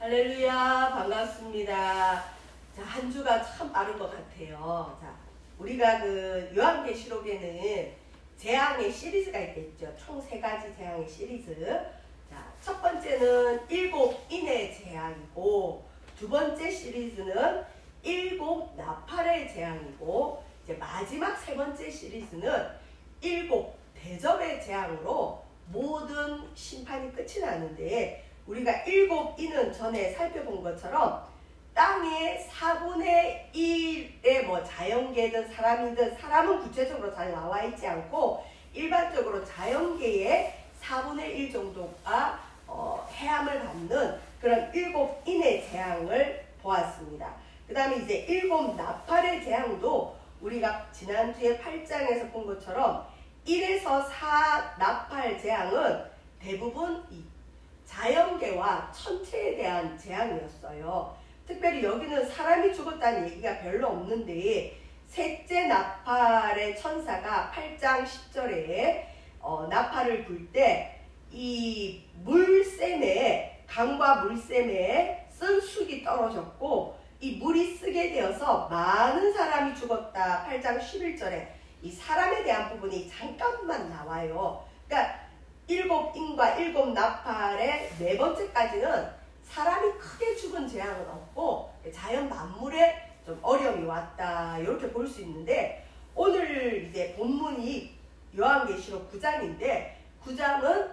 할렐루야, 반갑습니다. 자, 한 주가 참 빠른 것 같아요. 자, 우리가 그 요한계시록에는 재앙의 시리즈가 있겠죠. 총 3가지 재앙의 시리즈. 자, 첫 번째는 7인의 재앙이고, 두 번째 시리즈는 7 나팔의 재앙이고, 이제 마지막 3번째 시리즈는 7 대접의 재앙으로 모든 심판이 끝이 나는데, 우리가 7인은 전에 살펴본 것처럼 땅의 4분의 1의 자연계든 사람이든, 사람은 구체적으로 잘 나와 있지 않고 일반적으로 자연계의 4분의 1 정도가 해함을 받는 그런 7인의 재앙을 보았습니다. 그 다음에 이제 7 나팔의 재앙도 우리가 지난주에 8장에서 본 것처럼 1에서 4 나팔 재앙은 대부분 이 자연계와 천체에 대한 재앙이었어요. 특별히 여기는 사람이 죽었다는 얘기가 별로 없는데, 셋째 나팔의 천사가 8장 10절에 나팔을 불 때 이 물샘에, 강과 물샘에 쓴 쑥이 떨어졌고, 이 물이 쓰게 되어서 많은 사람이 죽었다. 8장 11절에 이 사람에 대한 부분이 잠깐만 나와요. 그러니까 7인과 7 나팔의 4번째까지는 사람이 크게 죽은 재앙은 없고 자연 만물에 좀 어려움이 왔다, 이렇게 볼 수 있는데, 오늘 이제 본문이 요한계시록 9장인데 9장은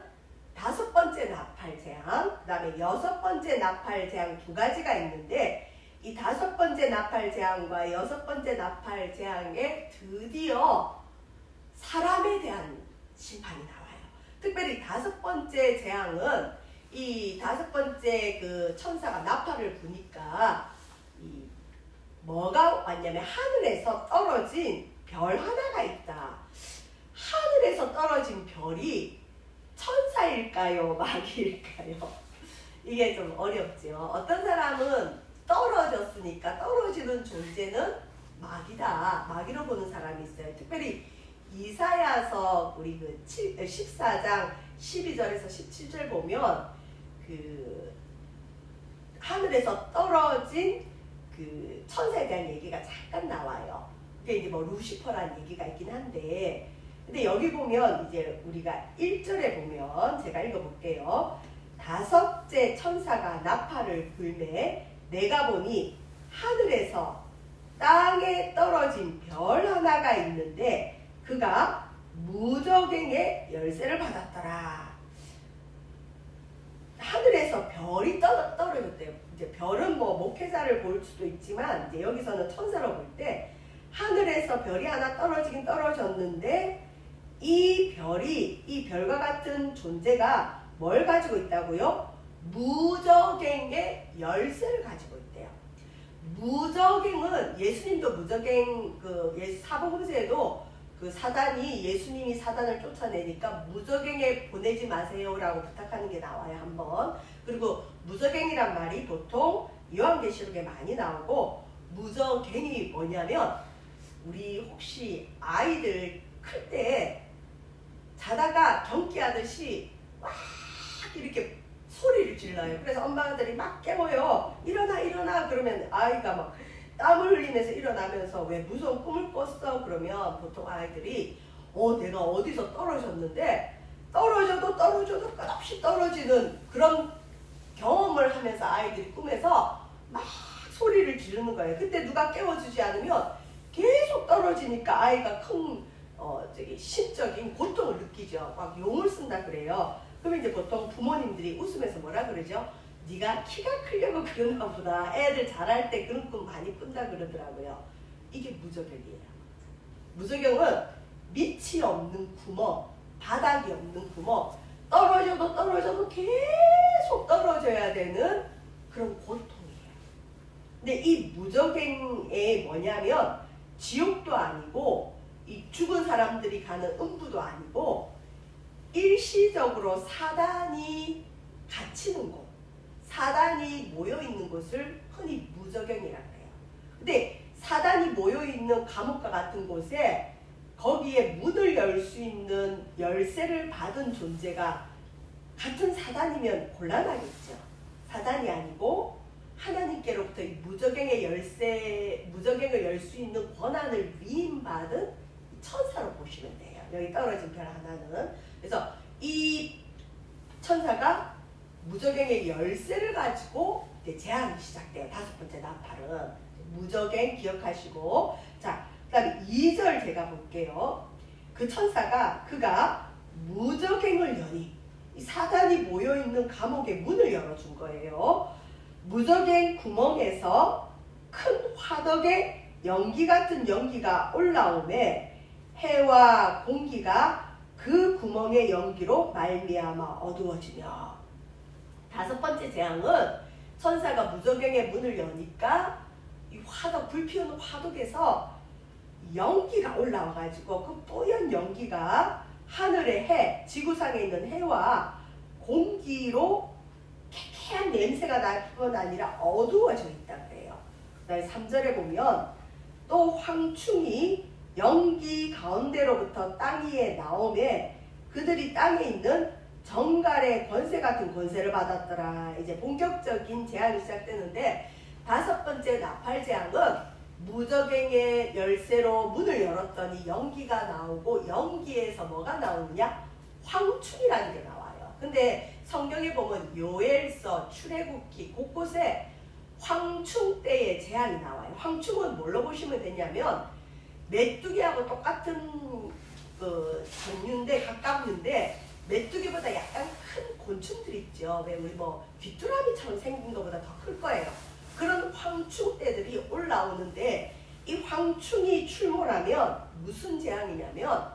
5번째 나팔 재앙, 그 다음에 6번째 나팔 재앙 2가지가 있는데, 이 5번째 나팔 재앙과 6번째 나팔 재앙에 드디어 사람에 대한 심판이 나와요. 특별히 5번째 재앙은 이 5번째 그 천사가 나팔을 부니까 이 뭐가 왔냐면 하늘에서 떨어진 별 하나가 있다. 하늘에서 떨어진 별이 천사일까요? 마귀일까요? 이게 좀 어렵죠. 어떤 사람은 떨어졌으니까 떨어지는 존재는 마귀다, 마귀로 보는 사람이 있어요. 특별히 이사야서 우리 그 14장 12절에서 17절 보면 그 하늘에서 떨어진 그 천사에 대한 얘기가 잠깐 나와요. 그게 이제 루시퍼라는 얘기가 있긴 한데, 근데 여기 보면 이제 우리가 1절에 보면 제가 읽어볼게요. 5째 천사가 나팔을 불매 내가 보니 하늘에서 땅에 떨어진 별 하나가 있는데 그가 무저갱의 열쇠를 받았더라. 하늘에서 별이 떨어졌대요. 이제 별은 목회자를 볼 수도 있지만, 이제 여기서는 천사로 볼 때 하늘에서 별이 하나 떨어지긴 떨어졌는데, 이 별이, 이 별과 같은 존재가 뭘 가지고 있다고요? 무저갱의 열쇠를 가지고 있대요. 무저갱은, 예수님도 무저갱, 사복음서에도 그 사단이, 예수님이 사단을 쫓아내니까 무저갱에 보내지 마세요라고 부탁하는 게 나와요, 한번. 그리고 무저갱이란 말이 보통 요한계시록에 많이 나오고, 무저갱이 뭐냐면, 우리 혹시 아이들 클 때 자다가 경기하듯이 막 이렇게 소리를 질러요. 그래서 엄마들이 막 깨워요. 일어나 일어나 그러면 아이가 막 땀을 흘리면서 일어나면서 왜 무서운 꿈을 꿨어? 그러면 보통 아이들이 내가 어디서 떨어졌는데, 떨어져도 끝없이 떨어지는 그런 경험을 하면서 아이들이 꿈에서 막 소리를 지르는 거예요. 그때 누가 깨워주지 않으면 계속 떨어지니까 아이가 큰 심적인 고통을 느끼죠. 막 용을 쓴다 그래요. 그러면 이제 보통 부모님들이 웃으면서 뭐라 그러죠? 네가 키가 크려고 그러나 보다. 애들 자랄 때 그런 꿈 많이 꾼다 그러더라고요. 이게 무저갱이에요. 무저갱은 밑이 없는 구멍, 바닥이 없는 구멍, 떨어져도 계속 떨어져야 되는 그런 고통이에요. 근데 이 무저갱이 뭐냐면 지옥도 아니고 이 죽은 사람들이 가는 음부도 아니고 일시적으로 사단이 갇히는 곳, 사단이 모여있는 곳을 흔히 무저갱이라고 해요. 근데 사단이 모여있는 감옥과 같은 곳에 거기에 문을 열 수 있는 열쇠를 받은 존재가 같은 사단이면 곤란하겠죠. 사단이 아니고 무적행을 열 수 있는 권한을 위임받은 천사로 보시면 돼요. 여기 떨어진 별 하나는. 그래서 이 천사가 무적행의 열쇠를 가지고 이제 재앙이 시작돼요. 5번째 나팔은. 무적행 기억하시고. 자, 그 다음에 2절 제가 볼게요. 그 천사가 그가 무적행을 여니 이 사단이 모여있는 감옥의 문을 열어준 거예요. 무적행 구멍에서 큰 화덕에 연기 같은 연기가 올라오매 해와 공기가 그 구멍의 연기로 말미암아 어두워지며. 5번째 재앙은 천사가 무적행의 문을 여니까 이 화덕, 불 피우는 화덕에서 연기가 올라와가지고 그 뿌연 연기가 하늘의 해, 지구상에 있는 해와 공기로 쾌쾌한 냄새가 날 뿐 아니라 어두워져 있다 그래요. 그 다음에 3절에 보면 또 황충이 연기 가운데로부터 땅 위에 나오매 그들이 땅에 있는 정갈의 권세 같은 권세를 받았더라. 이제 본격적인 재앙이 시작되는데 5번째 나팔 재앙은 무적행의 열쇠로 문을 열었더니 연기가 나오고 연기에서 뭐가 나오느냐? 황충이라는 게 나와요. 근데 성경에 보면 요엘서, 출애굽기 곳곳에 황충 때의 재앙이 나와요. 황충은 뭘로 보시면 되냐면 메뚜기하고 똑같은 그 종류인데 가깝는데 메뚜기보다 약간 큰 곤충들 있죠. 왜 우리 뭐 귀뚜라미처럼 생긴 것보다 더 클 거예요. 그런 황충떼들이 올라오는데 이 황충이 출몰하면 무슨 재앙이냐면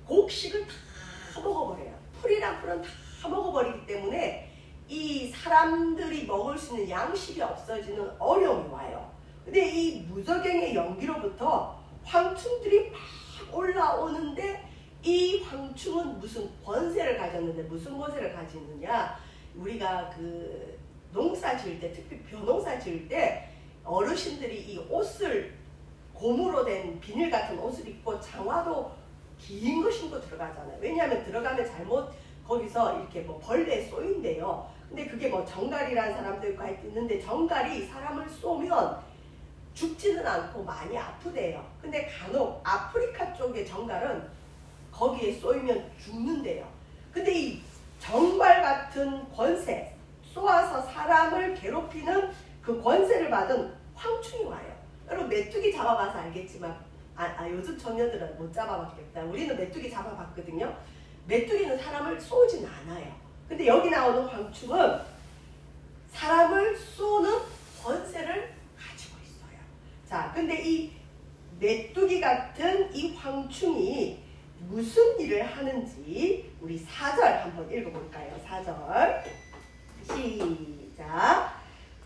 곡식을 다 먹어버려요. 풀이랑 풀은 다 먹어버리기 때문에 이 사람들이 먹을 수 있는 양식이 없어지는 어려움이 와요. 근데 이 무적행의 연기로부터 황충들이 막 올라오는데 이 황충은 무슨 권세를 가졌는데 무슨 권세를 가지느냐? 우리가 그 농사 지을 때, 특히 벼농사 지을 때 어르신들이 이 옷을 고무로 된 비닐 같은 옷을 입고 장화도 긴 거 신고 들어가잖아요. 왜냐하면 들어가면 잘못 거기서 이렇게 뭐 벌레에 쏘인대요. 근데 그게 뭐 정갈이라는 사람도 있고 있는데 정갈이 사람을 쏘면 죽지는 않고 많이 아프대요. 근데 간혹 아프리카 쪽의 정갈은 거기에 쏘이면 죽는데요. 근데 이 정갈 같은 권세, 쏘아서 사람을 괴롭히는 그 권세를 받은 황충이 와요. 여러분 메뚜기 잡아봐서 알겠지만 요즘 처녀들은 못 잡아봤겠다. 우리는 메뚜기 잡아봤거든요. 메뚜기는 사람을 쏘진 않아요. 근데 여기 나오는 황충은 사람을 쏘는 권세를 가지고 있어요. 자, 근데 이 메뚜기 같은 이 황충이 무슨 일을 하는지 우리 4절 한번 읽어볼까요? 4절 시작.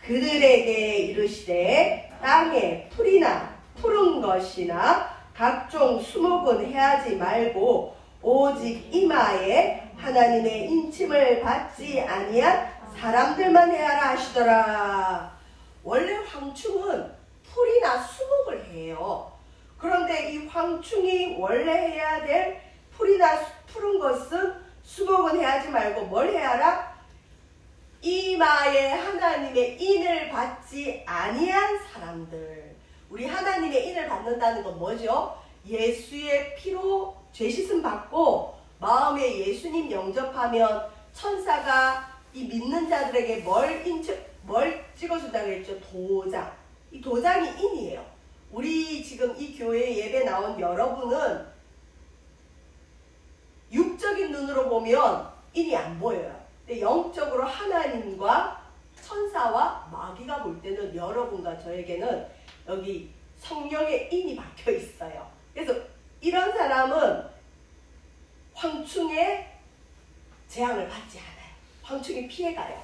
그들에게 이르시되 땅에 풀이나 푸른 것이나 각종 수목은 해하지 말고 오직 이마에 하나님의 인침을 받지 아니한 사람들만 해하라 하시더라. 원래 황충은 풀이나 수목을 해요. 그런데 이 황충이 원래 해야 될 풀이나 푸른 것은 수목은 해하지 말고 뭘 해하라? 이마에 하나님의 인을 받지 아니한 사람들. 우리 하나님의 인을 받는다는 건 뭐죠? 예수의 피로 죄씻음 받고 마음에 예수님 영접하면 천사가 이 믿는 자들에게 뭘 찍어준다고 했죠? 도장. 이 도장이 인이에요. 우리 지금 이 교회 예배 나온 여러분은 육적인 눈으로 보면 인이 안 보여요. 근데 영적으로 하나님과 천사와 마귀가 볼 때는 여러분과 저에게는 여기 성령의 인이 박혀 있어요. 그래서 이런 사람은 황충의 재앙을 받지 않아요. 황충이 피해가요.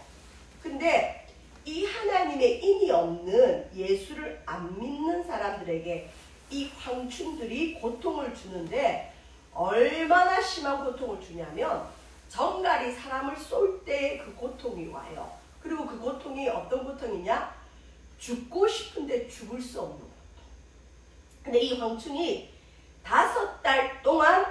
근데 이 하나님의 인이 없는 예수를 안 믿는 사람들에게 이 황충들이 고통을 주는데 얼마나 심한 고통을 주냐면 정갈이 사람을 쏠 때 그 고통이 와요. 그리고 그 고통이 어떤 고통이냐? 죽고 싶은데 죽을 수 없는 고통. 근데 이 황충이 5달 동안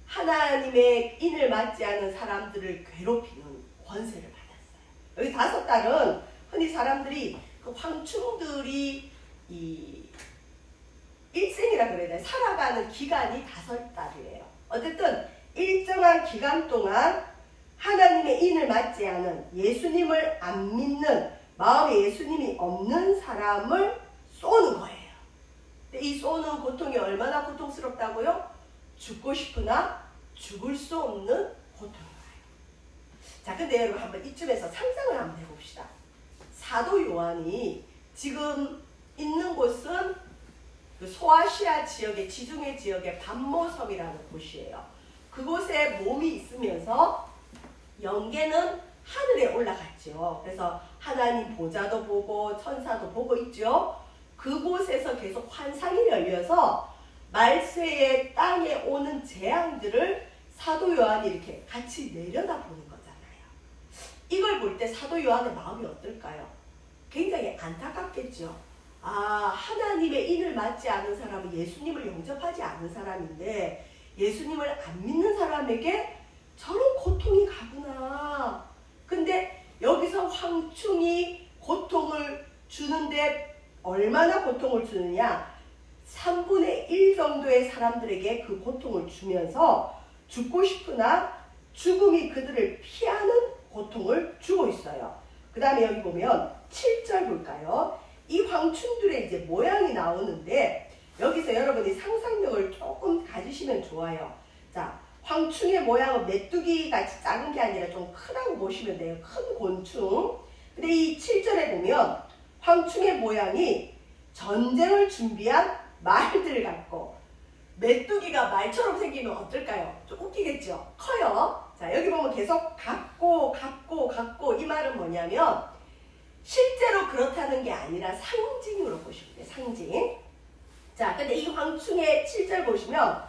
하나님의 인을 맞지 않은 사람들을 괴롭히는 권세를 받았어요. 여기 5달은 흔히 사람들이 그 황충들이 이 일생이라 그래야 돼. 살아가는 기간이 5달이에요. 어쨌든 일정한 기간 동안 하나님의 인을 맞지 않은, 예수님을 안 믿는, 마음에 예수님이 없는 사람을 쏘는 거예요. 근데 이 쏘는 고통이 얼마나 고통스럽다고요? 죽고 싶으나 죽을 수 없는 고통이에요. 자, 근데 여러분 한번 이쯤에서 상상을 한번 해봅시다. 사도 요한이 지금 있는 곳은 그 소아시아 지역의 지중해 지역의 반모섬이라는 곳이에요. 그곳에 몸이 있으면서 영계는 하늘에 올라갔죠. 그래서 하나님 보좌도 보고 천사도 보고 있죠. 그곳에서 계속 환상이 열려서 말세의 땅에 오는 재앙들을 사도 요한이 이렇게 같이 내려다보는 거잖아요. 이걸 볼 때 사도 요한의 마음이 어떨까요? 굉장히 안타깝겠죠. 아, 하나님의 인을 맞지 않은 사람은 예수님을 영접하지 않은 사람인데 예수님을 안 믿는 사람에게 저런 고통이 가구나. 근데 여기서 황충이 고통을 주는데 얼마나 고통을 주느냐? 3분의 1 정도의 사람들에게 그 고통을 주면서 죽고 싶으나 죽음이 그들을 피하는 고통을 주고 있어요. 그 다음에 여기 보면 7절 볼까요? 이 황충들의 이제 모양이 나오는데 여기서 여러분이 상상력을 조금 가지시면 좋아요. 자, 황충의 모양은 메뚜기 같이 작은 게 아니라 좀 크다고 보시면 돼요. 큰 곤충. 근데 이 7절에 보면 황충의 모양이 전쟁을 준비한 말들 같고, 메뚜기가 말처럼 생기면 어떨까요? 좀 웃기겠죠? 커요. 자, 여기 보면 계속 같고 이 말은 뭐냐면 실제로 그렇다는 게 아니라 상징으로 보시면 돼요. 상징. 자, 근데 이 황충의 7절 보시면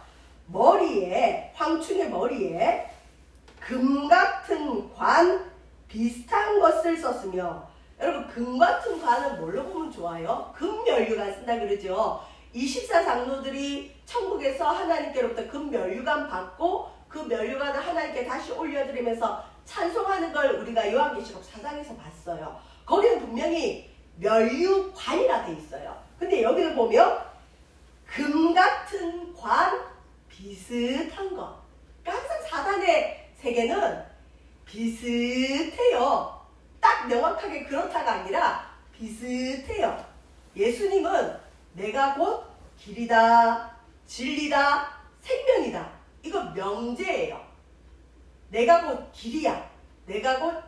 황충의 머리에 금 같은 관 비슷한 것을 썼으며, 여러분 금 같은 관은 뭘로 보면 좋아요? 금면류관 쓴다 그러죠. 24장로들이 천국에서 하나님께로부터 금면류관 받고 그 면류관을 하나님께 다시 올려드리면서 찬송하는 걸 우리가 요한계시록 4장에서 봤어요. 거기는 분명히 면류관이라 돼 있어요. 근데 여기를 보면 금 같은 관 비슷한 것. 그러니까 항상 사단의 세계는 비슷해요. 딱 명확하게 그렇다가 아니라 비슷해요. 예수님은 내가 곧 길이다, 진리다, 생명이다. 이거 명제예요. 내가 곧 길이야. 내가 곧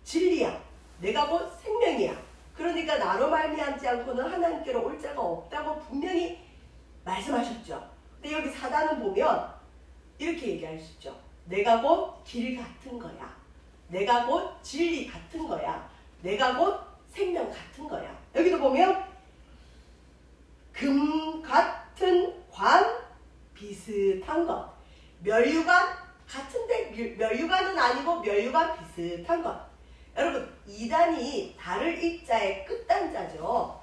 진리야. 내가 곧 생명이야. 그러니까 나로 말미암지 않고는 하나님께로 올 자가 없다고 분명히 말씀하셨죠. 근데 여기 사단은 보면 이렇게 얘기할 수 있죠. 내가 곧 길 같은 거야. 내가 곧 진리 같은 거야. 내가 곧 생명 같은 거야. 여기도 보면 금 같은 관 비슷한 것. 면류관 같은데 면류관은 아니고 면류관 비슷한 것. 여러분 이단이 달을 입자의 끝단자죠.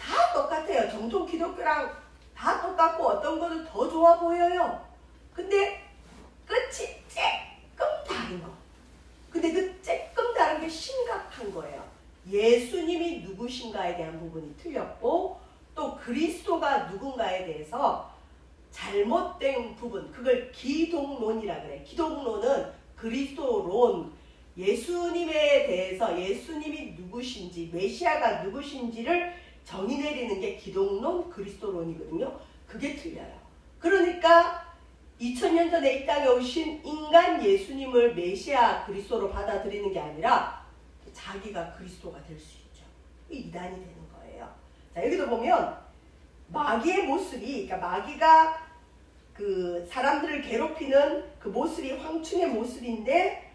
다 똑같아요. 정통 기독교랑 다 똑같고 어떤 거는 더 좋아 보여요. 근데 끝이 조금 다른 거. 근데 그 조금 다른 게 심각한 거예요. 예수님이 누구신가에 대한 부분이 틀렸고 또 그리스도가 누군가에 대해서 잘못된 부분, 그걸 기독론이라 그래. 기독론은 그리스도론, 예수님에 대해서 예수님이 누구신지, 메시아가 누구신지를 정의 내리는 게 기독론, 그리스도론이거든요. 그게 틀려요. 그러니까 2000년 전에 이 땅에 오신 인간 예수님을 메시아 그리스도로 받아들이는 게 아니라 자기가 그리스도가 될 수 있죠. 이단이 되는 거예요. 자, 여기도 보면 마귀의 모습이, 그러니까 마귀가 그 사람들을 괴롭히는 그 모습이 황충의 모습인데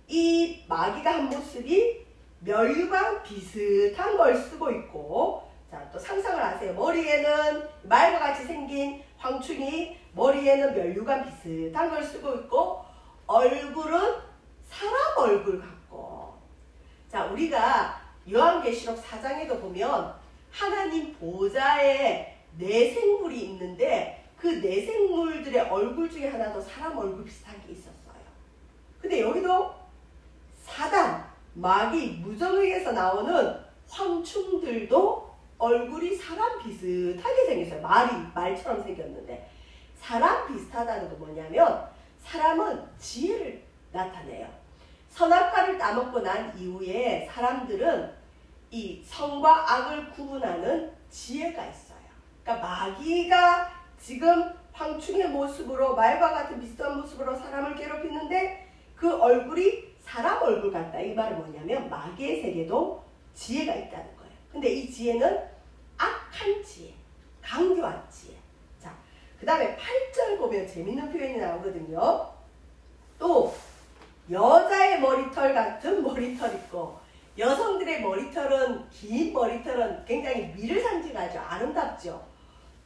이 마귀가 한 모습이 멸류관 비슷한 걸 쓰고 있고, 자, 또 상상을 하세요. 머리에는 말과 같이 생긴 황충이 머리에는 멸류관 비슷한 걸 쓰고 있고 얼굴은 사람 얼굴 같고. 자, 우리가 요한계시록 4장에도 보면 하나님 보좌에 내생물이 있는데 그 내생물들의 얼굴 중에 하나도 사람 얼굴 비슷한 게 있었어요. 근데 여기도 사단, 마귀, 무정에게서 나오는 황충들도 얼굴이 사람 비슷하게 생겼어요. 말처럼 생겼는데 사람 비슷하다는 건 뭐냐면 사람은 지혜를 나타내요. 선악과를 따먹고 난 이후에 사람들은 이 선과 악을 구분하는 지혜가 있어요. 그러니까 마귀가 지금 황충의 모습으로 말과 같은 비슷한 모습으로 사람을 괴롭히는데 그 얼굴이 사람 얼굴 같다. 이 말은 뭐냐면 마귀의 세계도 지혜가 있다는 거예요. 근데 이 지혜는 악한 지혜, 강교한 지혜. 자, 그 다음에 8절 보면 재밌는 표현이 나오거든요. 또 여자의 머리털 같은 머리털 있고 여성들의 머리털은 긴 머리털은 굉장히 미를 상징하죠. 아름답죠.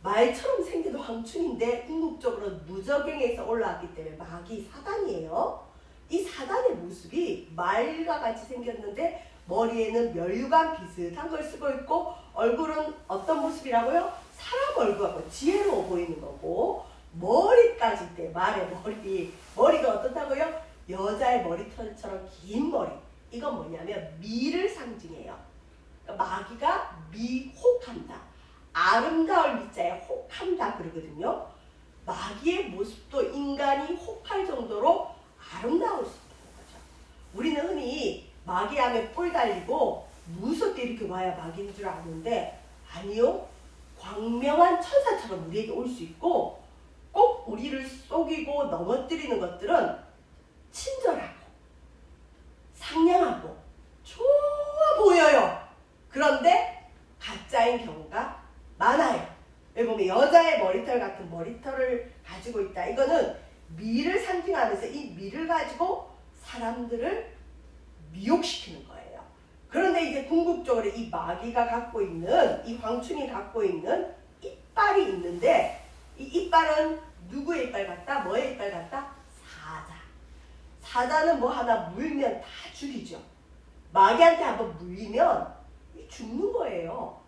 말처럼 생기도 황충인데 궁극적으로 무저갱에서 올라왔기 때문에 마귀 사단이에요. 이 사단의 모습이 말과 같이 생겼는데 머리에는 멸류관 비슷한 걸 쓰고 있고 얼굴은 어떤 모습이라고요? 사람 얼굴하고 지혜로워 보이는 거고 머리까지 때 말의 머리가 어떻다고요? 여자의 머리털처럼 긴 머리. 이건 뭐냐면 미를 상징해요. 그러니까 마귀가 미혹한다. 아름다울 미자에 혹한다 그러거든요. 마귀의 모습도 인간이 혹할 정도로 아름다울 수 있다는 거죠. 우리는 흔히 마귀 하면 뿔 달리고 무섭게 이렇게 와야 마귀인 줄 아는데 아니요. 광명한 천사처럼 우리에게 올 수 있고 꼭 우리를 속이고 넘어뜨리는 것들은 친절하고 상냥하고 좋아 보여요. 그런데 가짜인 경우가 많아요. 여기 보면 여자의 머리털 같은 머리털을 가지고 있다. 이거는 미를 상징하면서 이 미를 가지고 사람들을 미혹시키는 거예요. 그런데 이제 궁극적으로 이 마귀가 갖고 있는 이 황충이 갖고 있는 이빨이 있는데 이 이빨은 누구의 이빨 같다? 뭐의 이빨 같다? 사자는 뭐 하나 물면 다 죽이죠. 마귀한테 한번 물리면 죽는 거예요.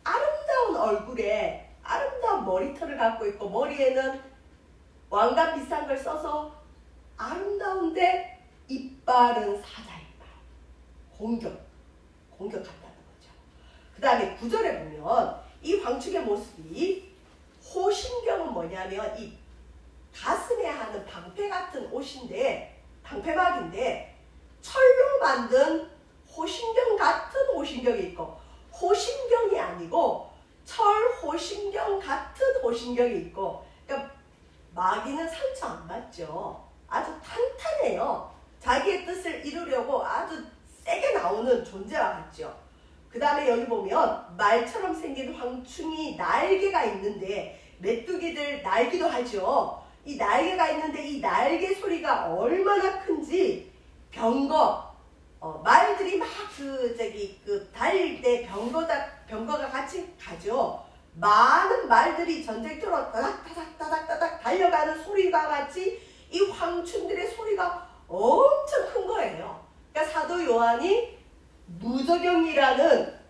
아름다운 얼굴에 아름다운 머리털을 갖고 있고 머리에는 왕관 비싼 걸 써서 아름다운데 이빨은 사자 이빨. 공격한다는 거죠. 그 다음에 9절에 보면 이 황충의 모습이 호신경은 뭐냐면 이 가슴에 하는 방패 같은 옷인데 방패막인데 철로 만든 호신경 같은 호신경이 있고 호신경이 아니고 철 호신경 같은 호신경이 있고 그러니까 마귀는 상처 안 받죠. 아주 탄탄해요. 자기의 뜻을 이루려고 아주 세게 나오는 존재와 같죠. 그 다음에 여기 보면 말처럼 생긴 황충이 날개가 있는데 메뚜기들 날기도 하죠. 이 날개가 있는데 이 날개 소리가 얼마나 큰지 말들이 막 달릴 때 병거가 같이 가죠. 많은 말들이 전쟁터로 따닥따닥 달려가는 소리가 같이 이 황충들의 소리가 엄청 큰 거예요. 그러니까 사도 요한이 무저경이라는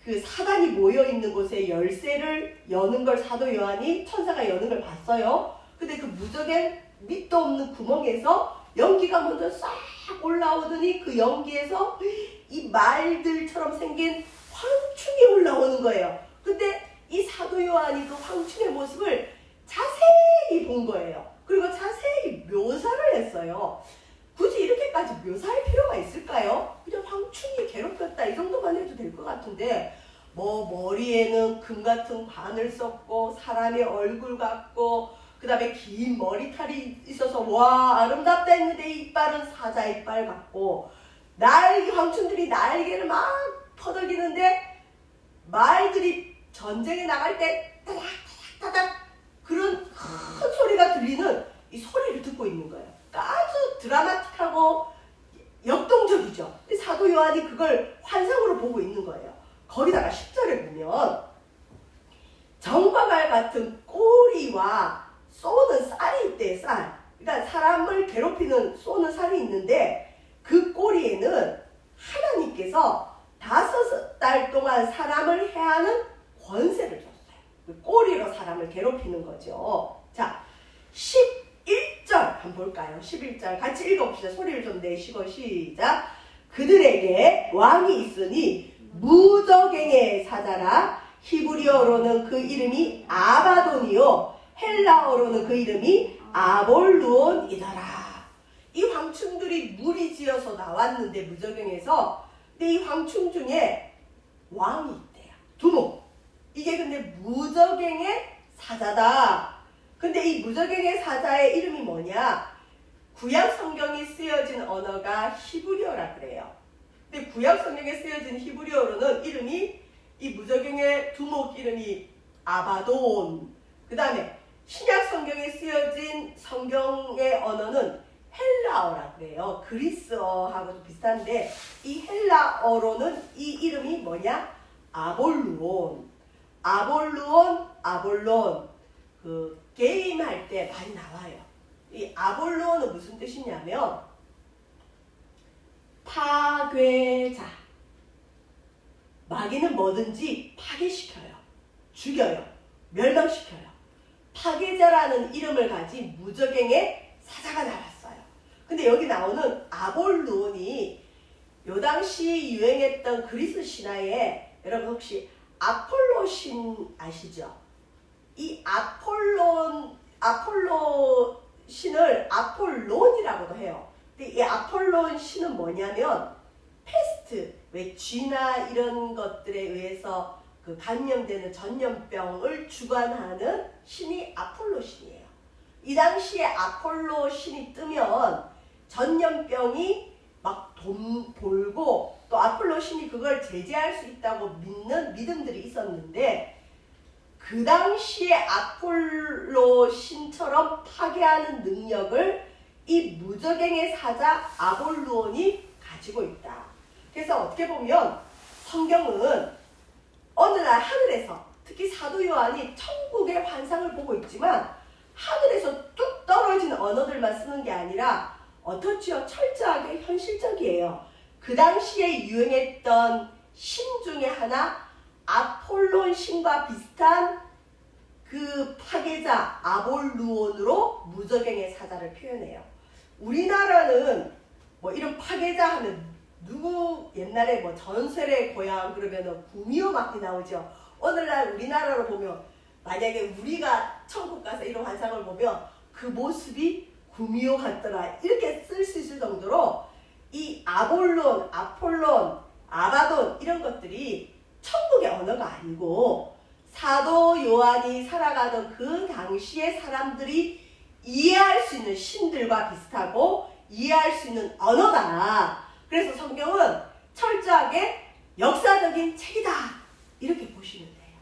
그 사단이 모여있는 곳에 열쇠를 여는 걸 사도 요한이 천사가 여는 걸 봤어요. 근데 그 무저갱 밑도 없는 구멍에서 연기가 먼저 싹 올라오더니 그 연기에서 이 말들처럼 생긴 황충이 올라오는 거예요. 근데 이 사도 요한이 그 황충의 모습을 자세히 본 거예요. 그리고 자세히 묘사를 했어요. 굳이 이렇게까지 묘사할 필요가 있을까요? 그냥 황충이 괴롭혔다 이 정도만 해도 될 것 같은데 뭐 머리에는 금 같은 관을 썼고 사람의 얼굴 같고 그 다음에 긴 머리털이 있어서 와 아름답다 했는데 이빨은 사자 이빨 같고 황충들이 날개를 막 퍼덕이는데 말들이 전쟁에 나갈 때 따닥따닥 그런 큰 소리가 들리는 이 소리를 듣고 있는 거예요. 아주 드라마틱하고 역동적이죠. 사도 요한이 그걸 환상으로 보고 있는 거예요. 거기다가 10절에 보면 정과 말 같은 꼬리와 쏘는 쌀이 있대. 쌀. 그러니까 사람을 괴롭히는 쏘는 쌀이 있는데 그 꼬리에는 하나님께서 5달 동안 사람을 해하는 권세를 줬어요. 그 꼬리로 사람을 괴롭히는 거죠. 자, 11절 한번 볼까요? 11절 같이 읽어봅시다. 소리를 좀 내시고 시작. 그들에게 왕이 있으니 무저갱의 사자라. 히브리어로는 그 이름이 아바돈이요, 헬라어로는 그 이름이 아볼루온이더라. 이 황충들이 무리지어서 나왔는데, 무저갱에서. 근데 이 황충 중에 왕이 있대요. 두목. 이게 근데 무저갱의 사자다. 근데 이 무저갱의 사자의 이름이 뭐냐? 구약 성경에 쓰여진 언어가 히브리어라 그래요. 근데 구약 성경에 쓰여진 히브리어로는 이름이, 이 무저갱의 두목 이름이 아바돈. 그 다음에 신약 성경에 쓰여진 성경의 언어는 헬라어라 그래요. 그리스어하고도 비슷한데, 이 헬라어로는 이 이름이 뭐냐? 아볼루온. 아볼론. 그 게임 할 때 많이 나와요. 이 아볼론은 무슨 뜻이냐면 파괴자. 마귀는 뭐든지 파괴시켜요. 죽여요. 멸망시켜요. 파괴자라는 이름을 가진 무저갱의 사자가 나왔어요. 근데 여기 나오는 아볼론이 요 당시 유행했던 그리스 신화에, 여러분 혹시 아폴로 신 아시죠? 이 아폴로 신을 아폴론이라고도 해요. 근데 이 아폴론 신은 뭐냐면 패스트, 왜 쥐나 이런 것들에 의해서 그 감염되는 전염병을 주관하는 신이 아폴로 신이에요. 이 당시에 아폴로 신이 뜨면 전염병이 막 돌고, 또 아폴로 신이 그걸 제재할 수 있다고 믿는 믿음들이 있었는데, 그 당시에 아폴로 신처럼 파괴하는 능력을 이 무저갱의 사자 아볼루온이 가지고 있다. 그래서 어떻게 보면 성경은 어느 날 하늘에서, 특히 사도 요한이 천국의 환상을 보고 있지만 하늘에서 뚝 떨어진 언어들만 쓰는 게 아니라 어떻지요? 철저하게 현실적이에요. 그 당시에 유행했던 신 중에 하나, 아폴론 신과 비슷한 그 파괴자 아볼루온으로 무저갱의 사자를 표현해요. 우리나라는 뭐 이런 파괴자 하면 누구, 옛날에 뭐 전설의 고향 그러면은 구미호 많이 나오죠. 오늘날 우리나라로 보면 만약에 우리가 천국 가서 이런 환상을 보면 그 모습이 구미호 같더라, 이렇게 쓸 수 있을 정도로 이 아볼론, 아폴론, 아바돈 이런 것들이 천국의 언어가 아니고 사도 요한이 살아가던 그 당시의 사람들이 이해할 수 있는 신들과 비슷하고 이해할 수 있는 언어다. 그래서 성경은 철저하게 역사적인 책이다, 이렇게 보시면 돼요.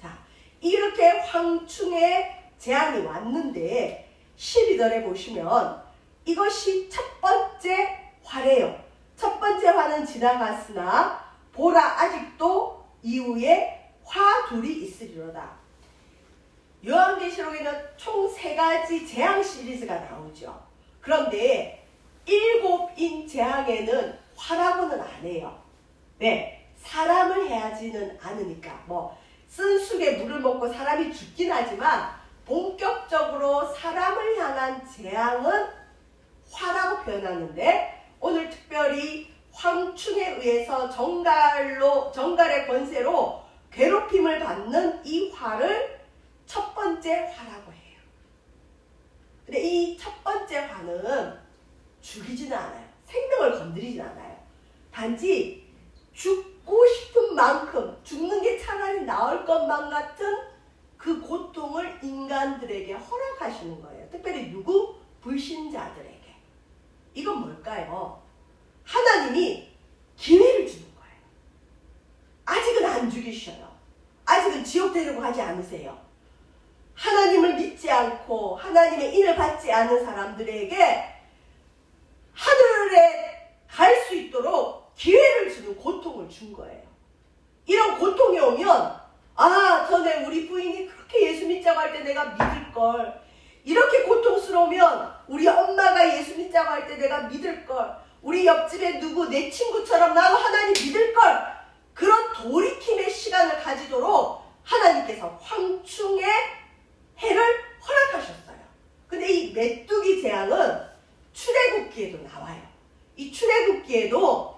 자, 이렇게 황충의 재앙이 왔는데 12절에 보시면 이것이 첫 번째 화래요. 첫 번째 화는 지나갔으나 보라, 아직도 이후에 화 둘이 있으리로다. 요한계시록에는 총 3가지 재앙 시리즈가 나오죠. 그런데 7인 재앙에는 화라고는 안 해요. 네, 사람을 해하지는 않으니까. 뭐 쓴쑥에 물을 먹고 사람이 죽긴 하지만 본격적으로 사람을 향한 재앙은 화라고 표현하는데, 오늘 특별히 황충에 의해서 정갈의 권세로 괴롭힘을 받는 이 화를 첫 번째 화라고 해요. 근데 이 첫 번째 화는 죽이지는 않아요. 생명을 건드리진 않아요. 단지 죽고 싶은 만큼, 죽는 게 차라리 나을 것만 같은 그 고통을 인간들에게 허락하시는 거예요. 특별히 누구? 불신자들에게. 이건 뭘까요? 하나님이 기회를 주는 거예요. 아직은 안 죽이셔요. 아직은 지옥 되려고 하지 않으세요. 하나님을 믿지 않고 하나님의 인을 받지 않은 사람들에게 하늘에 갈 수 있도록 기회를 주는 고통을 준 거예요. 이런 고통이 오면, 아, 전에 우리 부인이 그렇게 예수 믿자고 할 때 내가 믿을걸. 이렇게 고통스러우면 우리 엄마가 예수 믿자고 할 때 내가 믿을걸. 우리 옆집에 누구, 내 친구처럼 나도 하나님 믿을걸. 그런 돌이킴의 시간을 가지도록 하나님께서 황충의 해를 허락하셨어요. 근데 이 메뚜기 재앙은 출애굽기에도 나와요. 이 출애굽기에도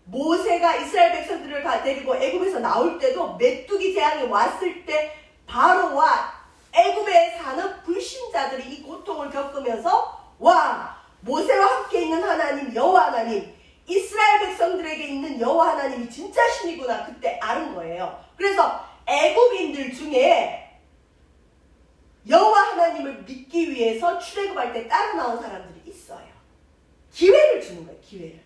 모세가 이스라엘 백성들을 백성들을 데리고 애굽에서 나올 때도 메뚜기 재앙이 왔을 때 바로와 애굽에 사는 불신자들이 이 고통을 겪으면서 와, 모세와 함께 있는 하나님 여호와 하나님, 이스라엘 백성들에게 있는 여호와 하나님이 진짜 신이구나 그때 아는 거예요. 그래서 애굽인들 중에 여호와 하나님을 믿기 위해서 출애굽할 때 따라 나온 사람들이 있어요. 기회를 주는 거예요. 기회를.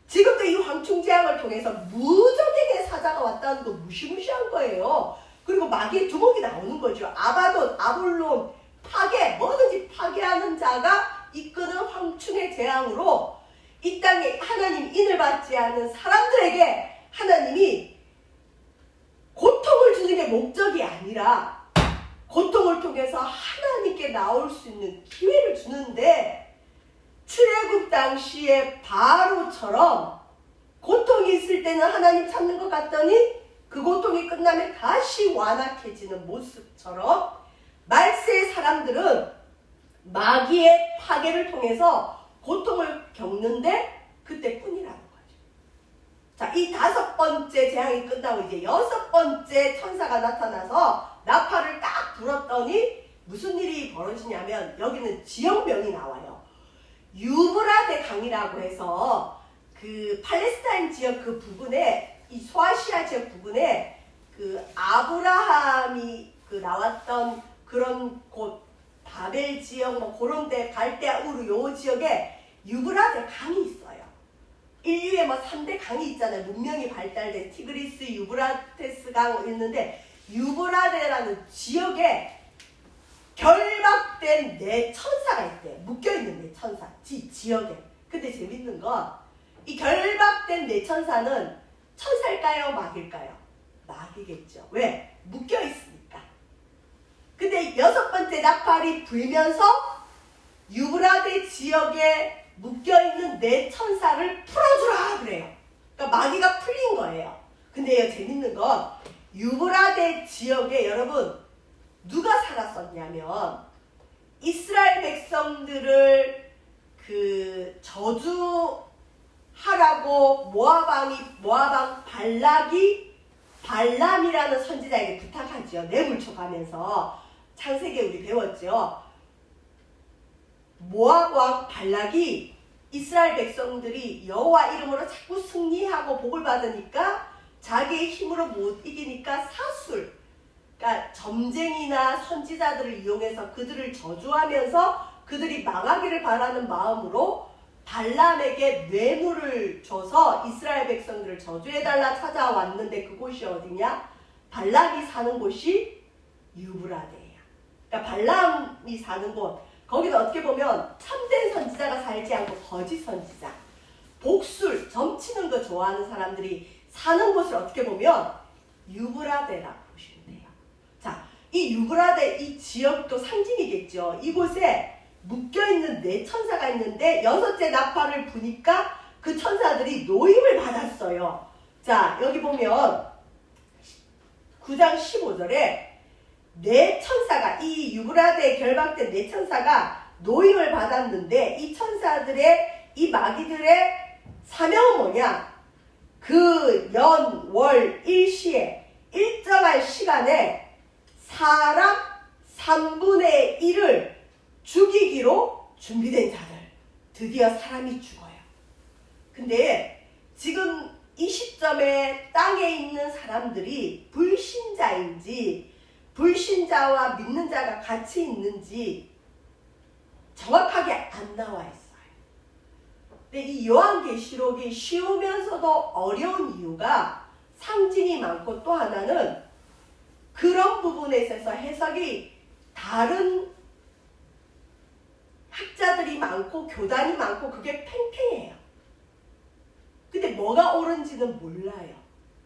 지금도 이 황충재앙을 통해서 무적에게 사자가 왔다는 거 무시무시한 거예요. 그리고 마귀의 두목이 나오는 거죠. 아바돈, 아볼론, 파괴, 뭐든지 파괴하는 자가 이끄는 황충의 재앙으로 이 땅에 하나님 인을 받지 않은 사람들에게 하나님이 고통을 주는 게 목적이 아니라 고통을 통해서 하나님께 나올 수 있는 기회를 주는데, 출애굽 당시에 바로처럼 고통이 있을 때는 하나님 찾는 것 같더니 그 고통이 끝나면 다시 완악해지는 모습처럼 말세의 사람들은 마귀의 파괴를 통해서 고통을 겪는데 그때뿐이라는 거죠. 자, 이 5번째 재앙이 끝나고 이제 6번째 천사가 나타나서 나팔을 딱 불었더니 무슨 일이 벌어지냐면 여기는 지역명이 나와요. 유브라데 강이라고 해서 그 팔레스타인 지역 그 부근에, 이 소아시아 지역 부근에 그 아브라함이 그 나왔던 그런 곳, 바벨 지역 뭐 그런 데 갈대아 우르 요 지역에 유브라데 강이 있어요. 인류의 뭐 3대 강이 있잖아요. 문명이 발달된 티그리스, 유브라테스 강 있는데 유브라데라는 지역에 결박된 4천사가 있대요. 묶여있는 4천사. 지역에. 근데 재밌는 건 이 결박된 4천사는 천사일까요? 마귀일까요? 마귀겠죠. 왜? 묶여있으니까. 근데 6번째 나팔이 불면서 유브라데 지역에 묶여있는 4천사를 풀어주라 그래요. 그러니까 마귀가 풀린 거예요. 근데요, 재밌는 건 유브라데 지역에 여러분 누가 살았었냐면 이스라엘 백성들을 그 저주하라고 모아방 발락이 발람이라는 선지자에게 부탁하죠. 뇌물촉하면서 창세기에 우리 배웠죠. 모압 왕 발락이 이스라엘 백성들이 여호와 이름으로 자꾸 승리하고 복을 받으니까 자기의 힘으로 못 이기니까 사술, 그러니까 점쟁이나 선지자들을 이용해서 그들을 저주하면서 그들이 망하기를 바라는 마음으로 발람에게 뇌물을 줘서 이스라엘 백성들을 저주해달라 찾아왔는데 그곳이 어디냐? 발람이 사는 곳이 유브라데예요. 그러니까 발람이 사는 곳, 거기는 어떻게 보면 참된 선지자가 살지 않고 거짓 선지자, 복술, 점치는 거 좋아하는 사람들이 사는 곳을 어떻게 보면 유브라데라고 보시면 돼요. 자, 이 유브라데 이 지역도 상징이겠죠. 이곳에 묶여있는 4천사가 있는데 6째 나팔을 부니까 그 천사들이 노임을 받았어요. 자, 여기 보면 9장 15절에 4천사가, 이 유브라데에 결박된 4천사가 노임을 받았는데 이 천사들의, 이 마귀들의 사명은 뭐냐? 그 연, 월, 일시에 일정한 시간에 사람 3분의 1을 죽이기로 준비된 자들, 드디어 사람이 죽어요. 근데 지금 이 시점에 땅에 있는 사람들이 불신자인지 불신자와 믿는 자가 같이 있는지 정확하게 안 나와 있어요. 근데 이 요한계시록이 쉬우면서도 어려운 이유가 상징이 많고 또 하나는 그런 부분에 있어서 해석이 다른 학자들이 많고 교단이 많고 그게 팽팽해요. 근데 뭐가 옳은지는 몰라요.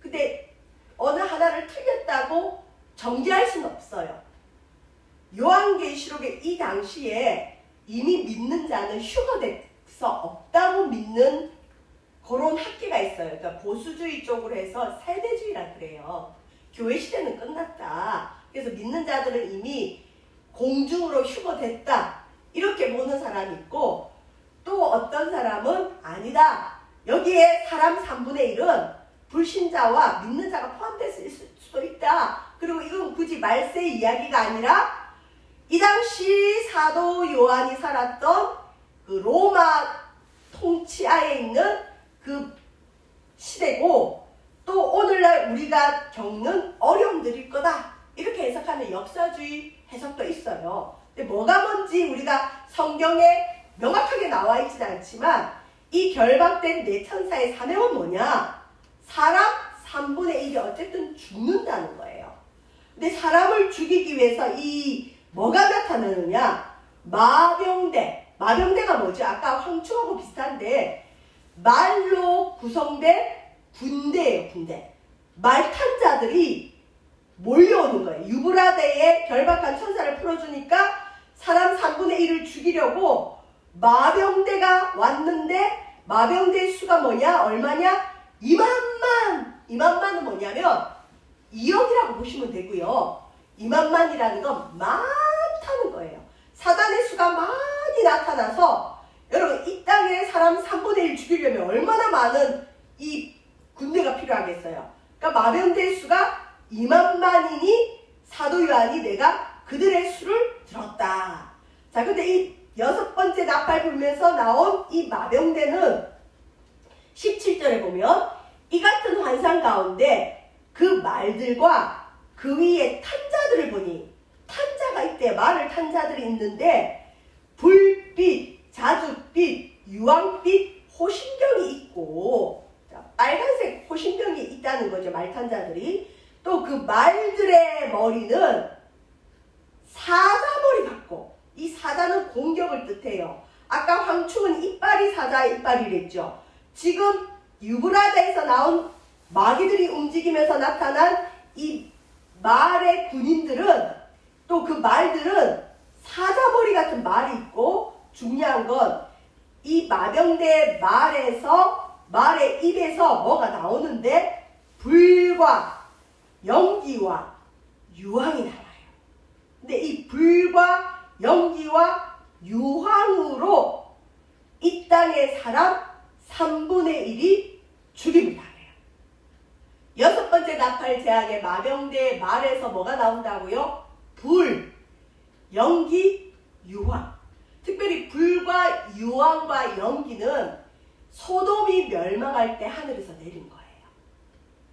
근데 어느 하나를 틀렸다고 정죄할 수는 없어요. 요한계시록의 이 당시에 이미 믿는 자는 휴거돼서 없다고 믿는 그런 학계가 있어요. 그러니까 보수주의 쪽으로 해서 세대주의라 그래요. 교회 시대는 끝났다. 그래서 믿는 자들은 이미 공중으로 휴거됐다. 이렇게 보는 사람이 있고, 또 어떤 사람은 아니다. 여기에 사람 3분의 1은 불신자와 믿는 자가 포함됐을 수도 있다. 그리고 이건 굳이 말세 이야기가 아니라 이 당시 사도 요한이 살았던 그 로마 통치하에 있는 그 시대고, 또 오늘날 우리가 겪는 어려움들일 거다. 이렇게 해석하는 역사주의 해석도 있어요. 근데 뭐가 뭔지 우리가 성경에 명확하게 나와 있지는 않지만, 이 결박된 네 천사의 사명은 뭐냐? 사람 3분의 1이 어쨌든 죽는다는 거예요. 근데 사람을 죽이기 위해서 이 뭐가 나타나느냐? 마병대가 뭐죠? 아까 황충하고 비슷한데 말로 구성된 군대예요. 군대. 말 탄 자들이 몰려오는 거예요. 유브라데에 결박한 천사를 풀어주니까 사람 3분의 1을 죽이려고 마병대가 왔는데, 마병대의 수가 뭐냐? 얼마냐? 2만만은 뭐냐면 2억이라고 보시면 되고요. 2만만이라는 건 많다는 거예요. 사단의 수가 많이 나타나서, 여러분 이 땅에 사람 3분의 1 죽이려면 얼마나 많은 이 군대가 필요하겠어요. 그러니까 마병대의 수가 2만만이니 사도 요한이 내가 그들의 수를 들었다. 자, 근데 이 6번째 나팔 불면서 나온 이 마병대는 17절에 보면 이 같은 환상 가운데 그 말들과 그 위에 탄 자들을 보니, 탄 자가 있대. 말을 탄 자들이 있는데 불빛, 자줏빛, 유황빛, 호심병이 있고, 자, 빨간색 호심병이 있다는 거죠. 말 탄 자들이. 또 그 말들의 머리는 사자머리 같고, 이 사자는 공격을 뜻해요. 아까 황충은 이빨이 사자의 이빨이랬죠. 지금 유브라데에서 나온 마귀들이 움직이면서 나타난 이 말의 군인들은, 또 그 말들은 사자머리 같은 말이 있고, 중요한 건 이 마병대 말의 입에서 뭐가 나오는데 불과 연기와 유황이 나와요. 근데 이 불과 연기와 유황으로 이 땅의 사람 3분의 1이 죽임을 당해요. 6번째 나팔 재앙의 마병대의 말에서 뭐가 나온다고요? 불, 연기, 유황. 특별히 불과 유황과 연기는 소돔이 멸망할 때 하늘에서 내린 거예요.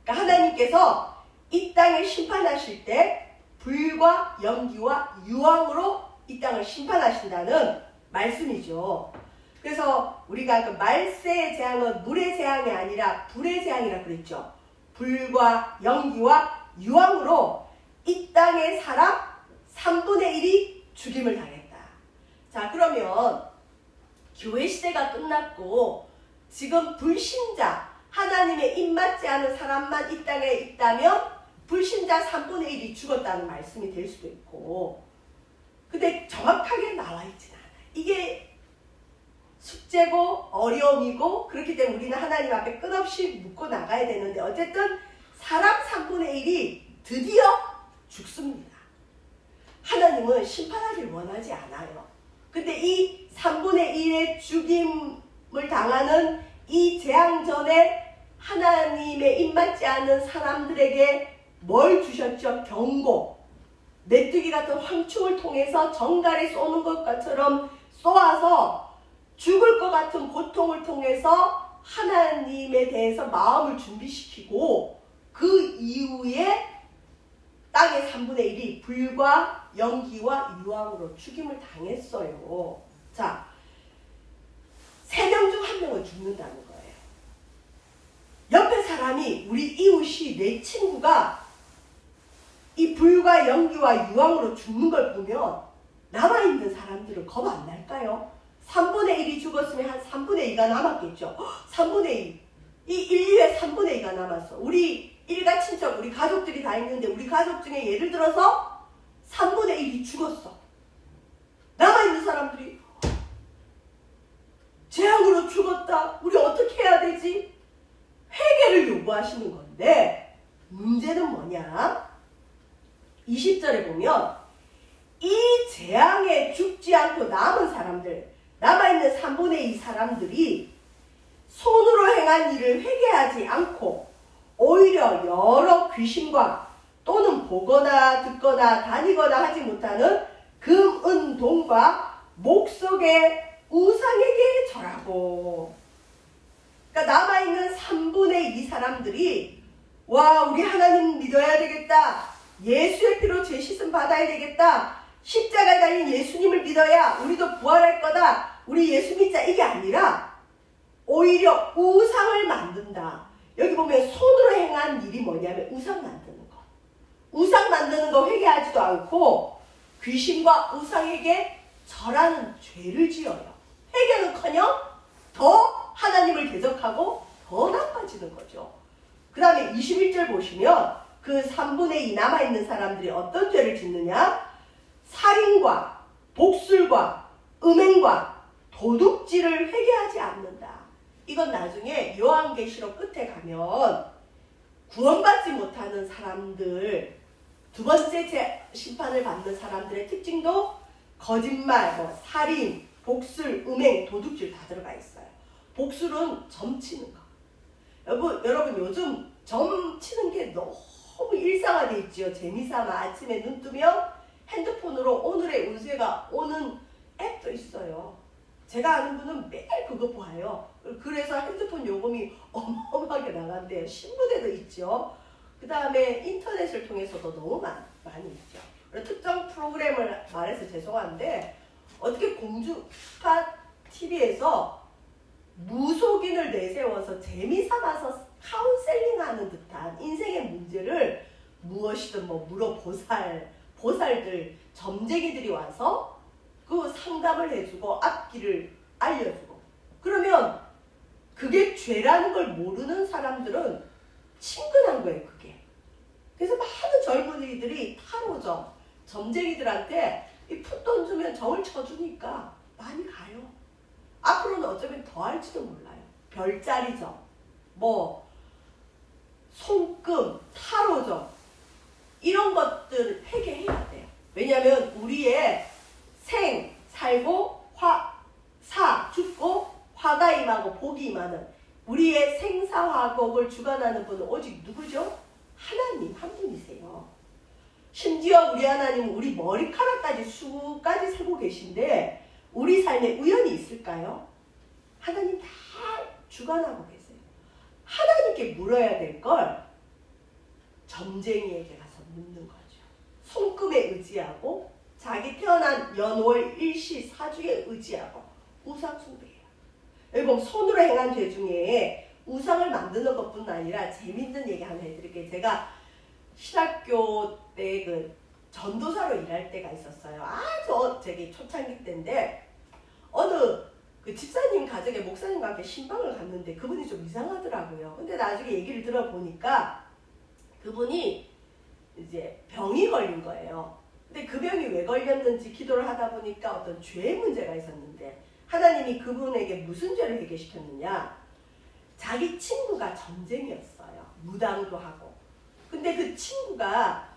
그러니까 하나님께서 이 땅을 심판하실 때 불과 연기와 유황으로 이 땅을 심판하신다는 말씀이죠. 그래서 우리가 그 말세의 재앙은 물의 재앙이 아니라 불의 재앙이라고 그랬죠. 불과 연기와 유황으로 이 땅의 사람 3분의 1이 죽임을 당했다. 자, 그러면 교회 시대가 끝났고 지금 불신자, 하나님의 입맞지 않은 사람만 이 땅에 있다면 불신자 3분의 1이 죽었다는 말씀이 될 수도 있고, 근데 정확하게 나와 있진 않아요. 이게 숙제고 어려움이고, 그렇기 때문에 우리는 하나님 앞에 끝없이 묻고 나가야 되는데, 어쨌든 사람 3분의 1이 드디어 죽습니다. 하나님은 심판하길 원하지 않아요. 근데 이 3분의 1의 죽임을 당하는 이 재앙 전에 하나님의 입맞지 않은 사람들에게 뭘 주셨죠? 경고. 메뚜기 같은 황충을 통해서 정갈에 쏘는 것처럼 쏘아서 죽을 것 같은 고통을 통해서 하나님에 대해서 마음을 준비시키고, 그 이후에 땅의 3분의 1이 불과 연기와 유황으로 죽임을 당했어요. 자, 3명 중 1명은 죽는다는 거예요. 옆에 사람이, 우리 이웃이, 내 친구가 이 불과 연기와 유황으로 죽는 걸 보면 남아있는 사람들은 겁 안 날까요? 3분의 1이 죽었으면 한 3분의 2가 남았겠죠. 3분의 2. 이 인류의 3분의 2가 남았어. 우리 일가 친척, 우리 가족들이 다 있는데 우리 가족 중에 예를 들어서 3분의 1이 죽었어. 남아있는 사람들이 재앙으로 죽었다. 우리 어떻게 해야 되지? 회개를 요구하시는 건데, 문제는 뭐냐? 20절에 보면 이 재앙에 죽지 않고 남은 사람들, 남아있는 3분의 2 사람들이 손으로 행한 일을 회개하지 않고 오히려 여러 귀신과 또는 보거나 듣거나 다니거나 하지 못하는 금, 은, 동과 목석의 우상에게 절하고. 그러니까 남아있는 3분의 2 사람들이 와, 우리 하나님 믿어야 되겠다. 예수의 피로 죄 씻음 받아야 되겠다. 십자가에 달린 예수님을 믿어야 우리도 부활할 거다. 우리 예수 믿자. 이게 아니라 오히려 우상을 만든다. 여기 보면 손으로 행한 일이 뭐냐면 우상 만드는 거. 우상 만드는 거 회개하지도 않고 귀신과 우상에게 절하는 죄를 지어요. 회개는커녕 더 하나님을 대적하고 더 나빠지는 거죠. 그 다음에 21절 보시면 그 3분의 2 남아있는 사람들이 어떤 죄를 짓느냐? 살인과 복술과 음행과 도둑질을 회개하지 않는다. 이건 나중에 요한계시록 끝에 가면 구원받지 못하는 사람들, 두 번째 심판을 받는 사람들의 특징도 거짓말, 살인, 복술, 음행, 도둑질 다 들어가 있어요. 복술은 점치는 거. 여러분 요즘 점치는 게 너무 일상화돼 있죠. 재미삼아 아침에 눈 뜨면 핸드폰으로 오늘의 운세가 오는 앱도 있어요. 제가 아는 분은 매일 그거 봐요. 그래서 핸드폰 요금이 어마어마하게 나간대요. 신부대도 있죠. 그 다음에 인터넷을 통해서도 너무 많이 있죠. 특정 프로그램을 말해서 죄송한데 어떻게 공주파 TV에서 무속인을 내세워서 재미삼아서 카운셀링하는 듯한 인생의 문제를 무엇이든 보살들, 점쟁이들이 와서 그 상담을 해주고 앞길을 알려주고. 그러면 그게 죄라는 걸 모르는 사람들은 친근한 거예요, 그게. 그래서 많은 젊은이들이 타로점, 점쟁이들한테 이 푼돈 주면 점을 쳐주니까 많이 가요. 앞으로는 어쩌면 더 할지도 몰라요. 별자리점, 손금, 타로점 이런 것들 회개해야 돼요. 왜냐하면 우리의 생, 살고, 사, 죽고, 화가 임하고 복이 임하는 우리의 생사화복을 주관하는 분은 오직 누구죠? 하나님 한 분이세요. 심지어 우리 하나님은 우리 머리카락까지 수까지 세고 계신데 우리 삶에 우연이 있을까요? 하나님 다 주관하고 계세요. 하나님께 물어야 될 걸 점쟁이에게 가서 묻는 거죠. 손금에 의지하고 자기 태어난 연월 일시 사주에 의지하고 우상 숭배해요. 여러분 손으로 행한 죄 중에 우상을 만드는 것뿐 아니라 재밌는 얘기 하나 해드릴게요. 제가 신학교 때 그 전도사로 일할 때가 있었어요. 아주 초창기 때인데 어느 그 집사님 가족의 목사님과 함께 신방을 갔는데 그분이 좀 이상하더라고요. 근데 나중에 얘기를 들어보니까 그분이 이제 병이 걸린 거예요. 근데 그 병이 왜 걸렸는지 기도를 하다 보니까 어떤 죄의 문제가 있었는데 하나님이 그분에게 무슨 죄를 해결시켰느냐? 자기 친구가 점쟁이였어요. 무당도 하고. 근데 그 친구가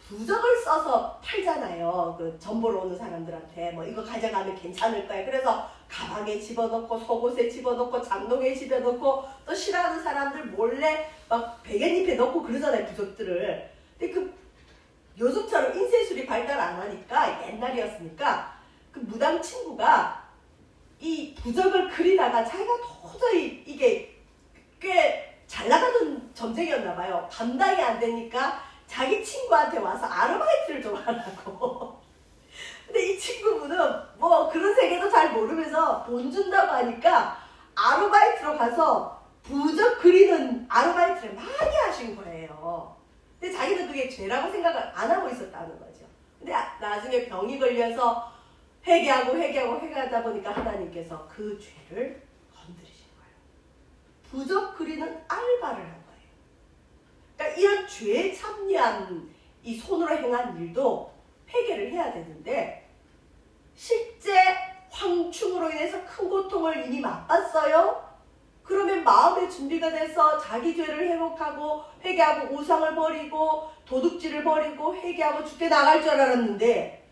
부적을 써서 팔잖아요. 그 전보러 오는 사람들한테 이거 가져가면 괜찮을 거야. 그래서 가방에 집어넣고 속옷에 집어넣고 장롱에 집어넣고 또 싫어하는 사람들 몰래 막 베갯잎에 넣고 그러잖아요. 부적들을. 근데 요즘처럼 인쇄술이 발달 안 하니까 옛날이었으니까 그 무당 친구가 이 부적을 그리다가 자기가 도저히 이게 꽤 잘 나가던 점쟁이였나 봐요. 감당이 안 되니까 자기 친구한테 와서 아르바이트를 좀 하라고. 근데 이 친구분은 그런 세계도 잘 모르면서 돈 준다고 하니까 아르바이트로 가서 부적 그리는 아르바이트를 많이 하신 거예요. 근데 자기는 그게 죄라고 생각을 안 하고 있었다는 거죠. 근데 나중에 병이 걸려서 회개하다 보니까 하나님께서 그 죄를 건드리신 거예요. 부적 그리는 알바를 한 거예요. 그러니까 이런 죄에 참여한 이 손으로 행한 일도 회개를 해야 되는데 실제 황충으로 인해서 큰 고통을 이미 맛봤어요. 그러면 마음의 준비가 돼서 자기 죄를 회복하고 회개하고 우상을 버리고 도둑질을 버리고 회개하고 죽게 나갈 줄 알았는데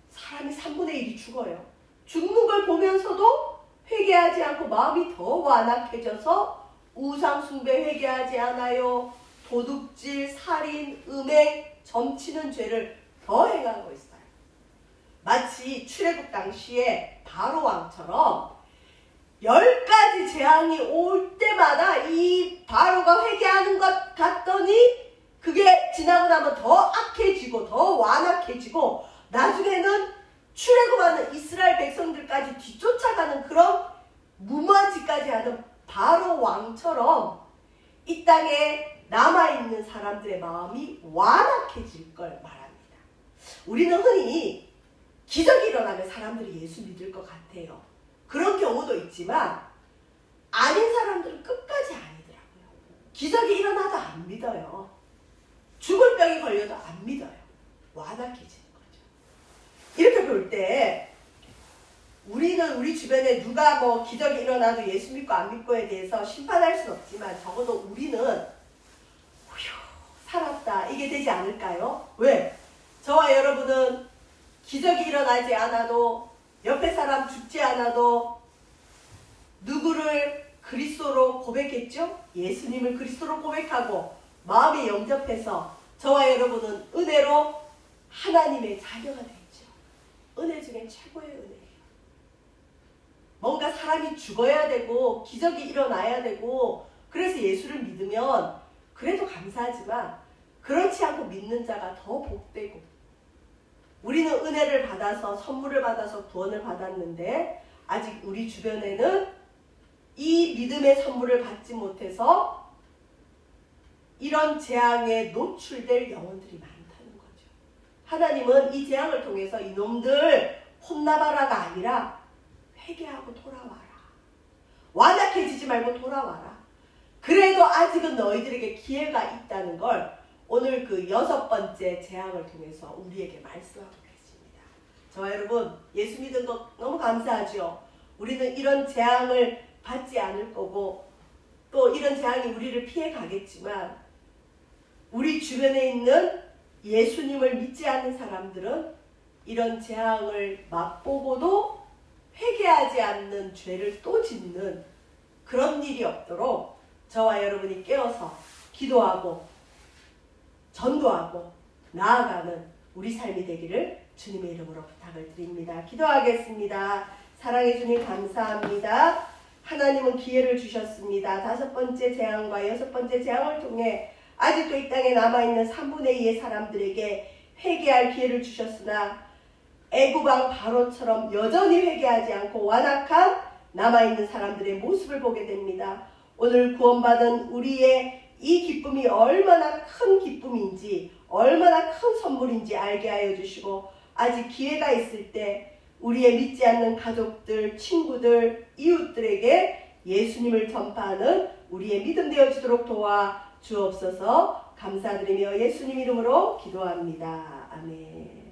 사람이 3분의 1이 죽어요. 죽는 걸 보면서도 회개하지 않고 마음이 더 완악해져서 우상 숭배 회개하지 않아요. 도둑질, 살인, 음행, 점치는 죄를 더 행하고 있어요. 마치 출애굽 당시에 바로 왕처럼 10가지 재앙이 올 때마다 이 바로가 회개하는 것 같더니 그게 지나고 나면 더 악해지고 더 완악해지고 나중에는 출애굽하는 이스라엘 백성들까지 뒤쫓아가는 그런 무모한 짓까지 하는 바로 왕처럼 이 땅에 남아있는 사람들의 마음이 완악해질 걸 말합니다. 우리는 흔히 기적이 일어나면 사람들이 예수 믿을 것 같아요. 그런 경우도 있지만 아닌 사람들은 끝까지 아니더라고요. 기적이 일어나도 안 믿어요. 죽을 병이 걸려도 안 믿어요. 완악해지는 거죠. 이렇게 볼 때 우리는 우리 주변에 누가 뭐 기적이 일어나도 예수 믿고 안 믿고에 대해서 심판할 수는 없지만 적어도 우리는 휴, 살았다 이게 되지 않을까요? 왜? 저와 여러분은 기적이 일어나지 않아도 옆에 사람 죽지 않아도 누구를 그리스도로 고백했죠? 예수님을 그리스도로 고백하고 마음에 영접해서 저와 여러분은 은혜로 하나님의 자녀가 되죠. 은혜 중에 최고의 은혜예요. 뭔가 사람이 죽어야 되고 기적이 일어나야 되고 그래서 예수를 믿으면 그래도 감사하지만 그렇지 않고 믿는 자가 더 복되고 우리는 은혜를 받아서 선물을 받아서 구원을 받았는데 아직 우리 주변에는 이 믿음의 선물을 받지 못해서 이런 재앙에 노출될 영혼들이 많다는 거죠. 하나님은 이 재앙을 통해서 이놈들 혼나봐라가 아니라 회개하고 돌아와라. 완악해지지 말고 돌아와라. 그래도 아직은 너희들에게 기회가 있다는 걸 오늘 그 6번째 재앙을 통해서 우리에게 말씀하고 계십니다. 저와 여러분 예수 믿은 것 너무 감사하죠. 우리는 이런 재앙을 받지 않을 거고 또 이런 재앙이 우리를 피해 가겠지만 우리 주변에 있는 예수님을 믿지 않는 사람들은 이런 재앙을 맛보고도 회개하지 않는 죄를 또 짓는 그런 일이 없도록 저와 여러분이 깨어서 기도하고 전도하고 나아가는 우리 삶이 되기를 주님의 이름으로 부탁을 드립니다. 기도하겠습니다. 사랑해 주님 감사합니다. 하나님은 기회를 주셨습니다. 5번째 재앙과 6번째 재앙을 통해 아직도 이 땅에 남아있는 3분의 2의 사람들에게 회개할 기회를 주셨으나 애굽왕 바로처럼 여전히 회개하지 않고 완악한 남아있는 사람들의 모습을 보게 됩니다. 오늘 구원받은 우리의 이 기쁨이 얼마나 큰 기쁨인지 얼마나 큰 선물인지 알게 하여 주시고 아직 기회가 있을 때 우리의 믿지 않는 가족들, 친구들, 이웃들에게 예수님을 전파하는 우리의 믿음 되어지도록 도와 주옵소서. 감사드리며 예수님 이름으로 기도합니다. 아멘.